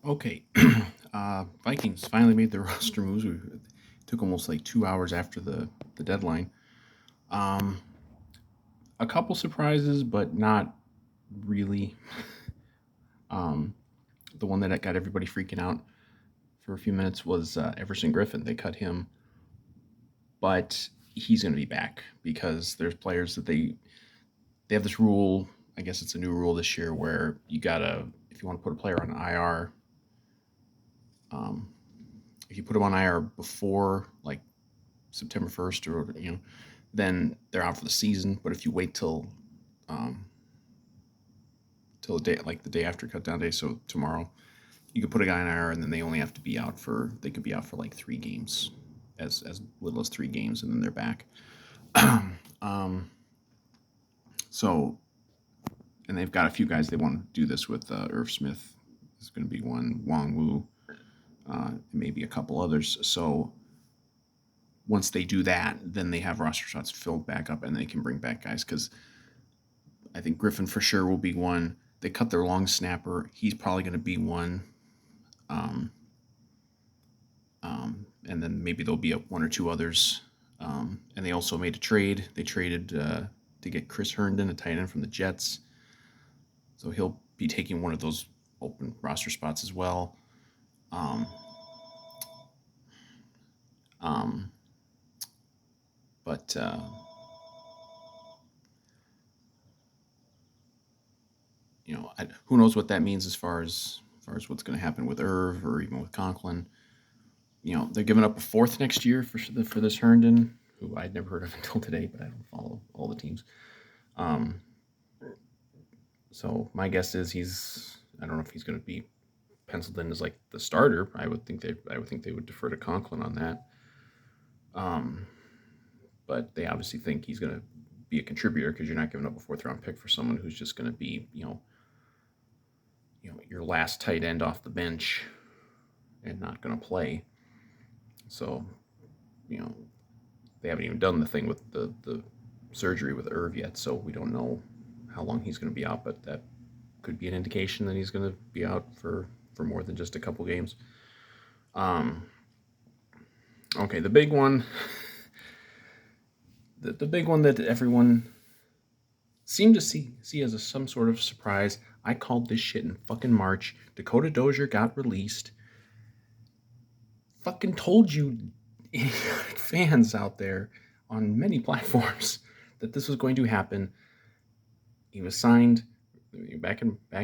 Okay, Vikings finally made their roster moves. It took almost like 2 hours after the deadline. Um, a couple surprises, but not really. Um, the one that got everybody freaking out for a few minutes was Everson Griffin. They cut him, but he's going to be back because there's players that they have this rule. I guess it's a new rule this year where you gotta, if you want to put a player on IR, um, if you put them on IR before like September 1st, or then they're out for the season. But if you wait um, till the day, like the day after cut down day, so tomorrow, you could put a guy on IR, and then they only have to be out for, they could be out for like 3 games, as little as 3 games, and then they're back. um, so, and they've got a few guys they want to do this with. Irv Smith is going to be one, Wong Wu, maybe a couple others. So once they do that, then they have roster spots filled back up, and they can bring back guys because I think Griffin for sure will be one. They cut their long snapper. He's probably going to be one. Um, and then maybe there'll be one or two others. And they also made a trade. They traded to get Chris Herndon, a tight end from the Jets. So he'll be taking one of those open roster spots as well. Um, um, but who knows what that means as far as what's going to happen with Irv or even with Conklin. They're giving up a fourth next year for this Herndon, who I'd never heard of until today, but I don't follow all the teams. So my guess is I don't know if he's going to be penciled in as like the starter. I would think they would defer to Conklin on that. But they obviously think he's going to be a contributor because you're not giving up a fourth round pick for someone who's just going to be your last tight end off the bench and not going to play. So they haven't even done the thing with the surgery with Irv yet, so we don't know how long he's going to be out, but that could be an indication that he's going to be out for more than just a couple games. Okay, the big one, the big one that everyone seemed to see as some sort of surprise. I called this shit in fucking March. Dakota Dozier got released. Fucking told you, fans out there on many platforms, that this was going to happen. He was signed back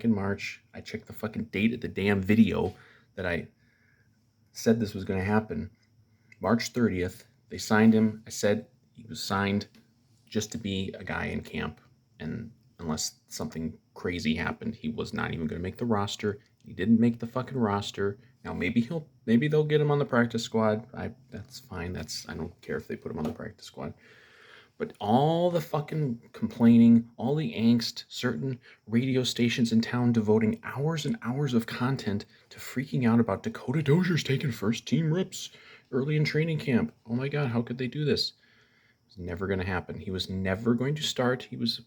in March. I checked the fucking date of the damn video that I said this was going to happen. March 30th. They signed him. I said he was signed just to be a guy in camp, and unless something crazy happened, he was not even going to make the roster. He didn't make the fucking roster. Now maybe they'll get him on the practice squad. That's fine. I don't care if they put him on the practice squad. But all the fucking complaining, all the angst, certain radio stations in town devoting hours and hours of content to freaking out about Dakota Dozier's taking first team reps early in training camp. Oh my God, how could they do this? It was never going to happen. He was never going to start. He was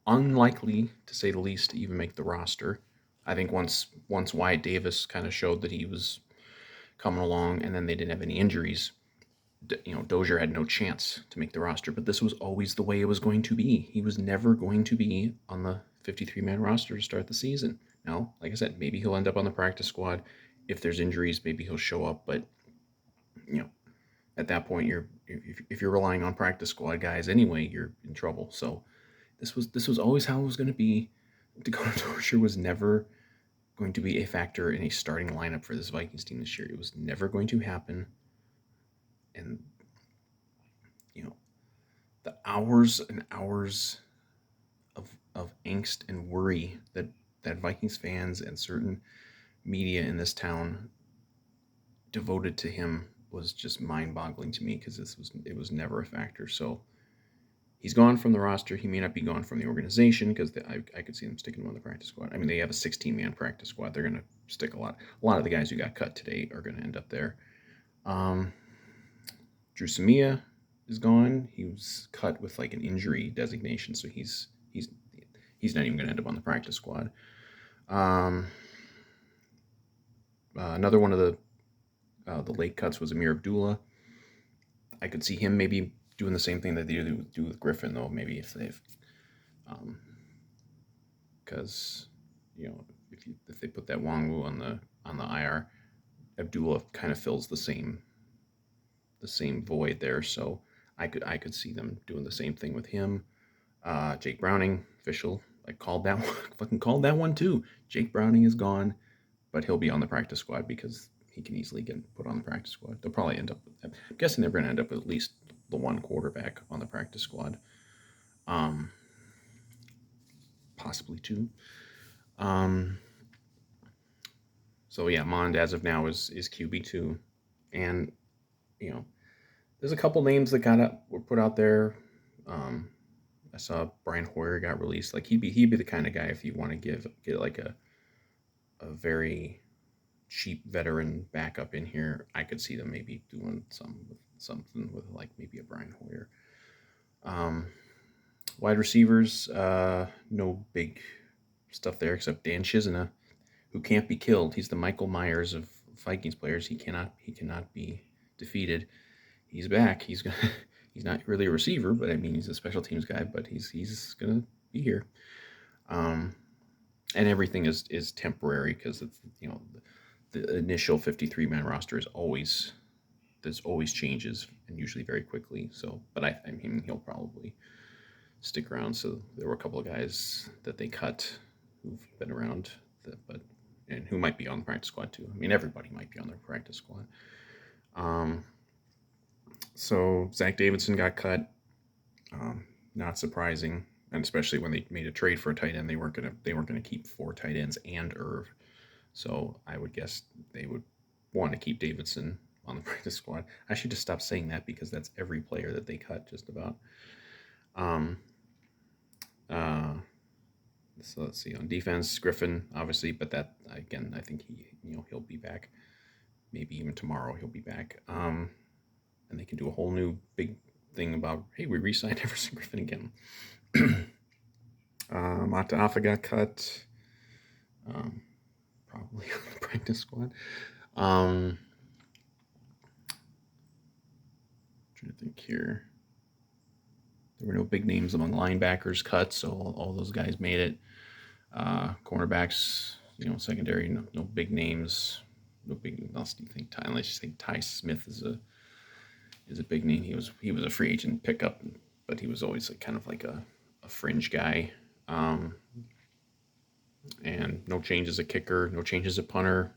unlikely, to say the least, to even make the roster. I think once Wyatt Davis kind of showed that he was coming along, and then they didn't have any injuries, Dozier had no chance to make the roster. But this was always the way it was going to be. He was never going to be on the 53-man roster to start the season. Now, like I said, maybe he'll end up on the practice squad. If there's injuries, maybe he'll show up. But at that point, if you're relying on practice squad guys anyway, you're in trouble. So this was always how it was going to be. Dakota Dozier was never going to be a factor in a starting lineup for this Vikings team this year. It was never going to happen. And the hours and hours of angst and worry that Vikings fans and certain media in this town devoted to him was just mind-boggling to me, because it was never a factor. So he's gone from the roster. He may not be gone from the organization, because I could see them sticking him on the practice squad. I mean, they have a 16-man practice squad. They're going to stick a lot of the guys who got cut today are going to end up there. Drew Samia is gone. He was cut with like an injury designation, so he's not even going to end up on the practice squad. But Davidson Got Cut, he's gone. He was cut with like an injury designation, so he's not even going to end up on the practice squad. Drew Samia is gone. He was cut with like an injury designation, so he's not even going to end up on the practice squad. Another one of the late cuts was Amir Abdullah. I could see him maybe doing the same thing that they do with Griffin, though. Maybe if they've, because if they put that Wangwu on the IR, Abdullah kind of fills the same void there. So I could see them doing the same thing with him. Jake Browning, official. I called that one, fucking called that one too. Jake Browning is gone, but he'll be on the practice squad because he can easily get put on the practice squad. They'll probably end up I'm guessing they're going to end up with at least the one quarterback on the practice squad. Possibly two. So yeah, Mond as of now is QB2, and there's a couple names that were put out there. I saw Brian Hoyer got released. Like he'd be the kind of guy if you want to get like a very cheap veteran backup in here. I could see them maybe doing something with like maybe a Brian Hoyer. Wide receivers, no big stuff there except Dan Chisena, who can't be killed. He's the Michael Myers of Vikings players. He cannot be defeated. He's back. He's not really a receiver, but I mean he's a special teams guy. But he's gonna be here. And everything is temporary because it's the initial 53-man roster there's always changes and usually very quickly. So, but I mean he'll probably stick around. So there were a couple of guys that they cut who've been around, and who might be on the practice squad too. I mean everybody might be on their practice squad. So Zach Davidson got cut. Not surprising, and especially when they made a trade for a tight end, they weren't gonna keep 4 tight ends and Irv. So I would guess they would want to keep Davidson on the practice squad. I should just stop saying that because that's every player that they cut just about. So let's see, on defense, Griffin obviously, but that again, I think he'll be back. Maybe even tomorrow he'll be back. And they can do a whole new big thing about, hey, we re-signed Everson Griffin again. Mataafa got cut. Probably on the practice squad. Trying to think here. There were no big names among linebackers cut, so all those guys made it. Cornerbacks, secondary, no big names. No big. Unless you think let's just think Ty Smith is a big name. He was a free agent pickup, but he was always kind of like a fringe guy. And no changes at kicker, no changes at punter.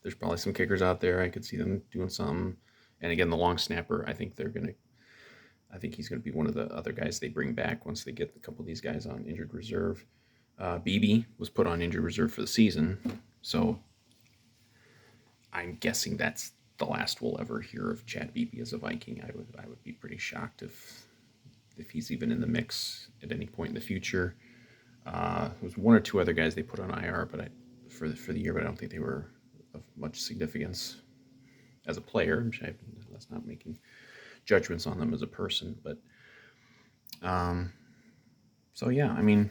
There's probably some kickers out there. I could see them doing some. And again, the long snapper, I think he's going to be one of the other guys they bring back once they get a couple of these guys on injured reserve. Beebe was put on injured reserve for the season, so I'm guessing that's the last we'll ever hear of Chad Beebe as a Viking. I would be pretty shocked if he's even in the mix at any point in the future. There was 1 or 2 other guys they put on IR, but for the year, but I don't think they were of much significance as a player. That's not making judgments on them as a person, but so yeah, I mean,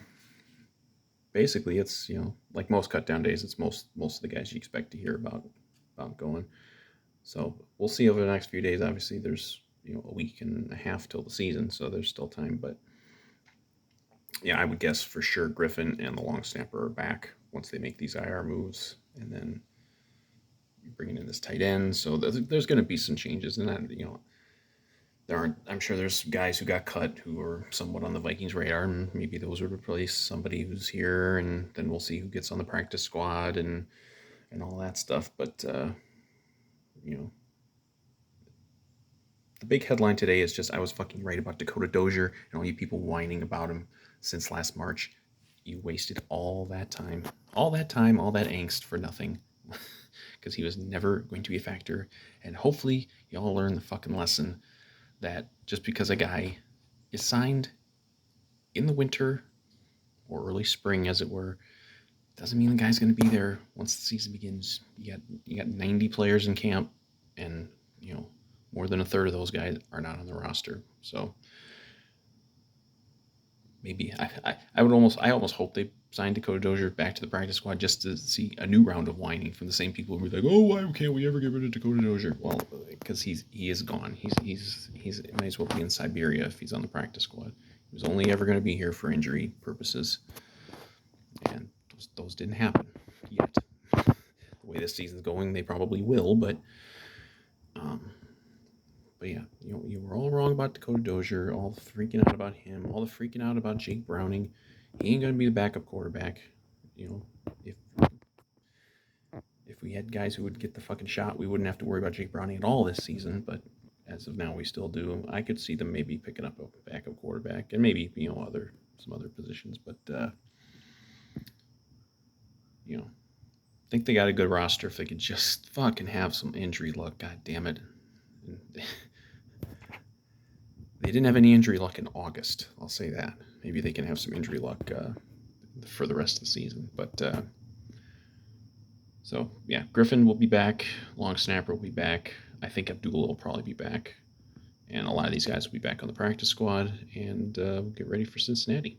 basically it's like most cut down days, it's most of the guys you expect to hear about going. So we'll see over the next few days. Obviously, there's a week and a half till the season, so there's still time. But yeah, I would guess for sure Griffin and the long snapper are back once they make these IR moves, and then bringing in this tight end. So there's going to be some changes, and that there aren't. I'm sure there's guys who got cut who are somewhat on the Vikings radar, and maybe those would replace somebody who's here, and then we'll see who gets on the practice squad and all that stuff. But the big headline today is just I was fucking right about Dakota Dozier, and all you people whining about him since last March. You wasted all that time, all that angst for nothing, because he was never going to be a factor. And hopefully y'all learn the fucking lesson that just because a guy is signed in the winter or early spring, as it were, doesn't mean the guy's going to be there once the season begins. You got 90 players in camp, and more than a third of those guys are not on the roster. So maybe I almost hope they signed Dakota Dozier back to the practice squad just to see a new round of whining from the same people who were like, oh, why can't we ever get rid of Dakota Dozier? Well, because he is gone. He's might as well be in Siberia if he's on the practice squad. He was only ever going to be here for injury purposes, and those didn't happen yet. The way this season's going, they probably will, but yeah, you were all wrong about Dakota Dozier, all freaking out about him, all the freaking out about Jake Browning. He ain't going to be the backup quarterback. If we had guys who would get the fucking shot, we wouldn't have to worry about Jake Browning at all this season, but as of now, we still do. I could see them maybe picking up a backup quarterback and maybe, some other positions, but, I think they got a good roster if they could just fucking have some injury luck, god damn it. They didn't have any injury luck in August, I'll say that. Maybe they can have some injury luck for the rest of the season. But so yeah, Griffin will be back. Long snapper will be back. I think Abdullah will probably be back, and a lot of these guys will be back on the practice squad. And we'll get ready for Cincinnati.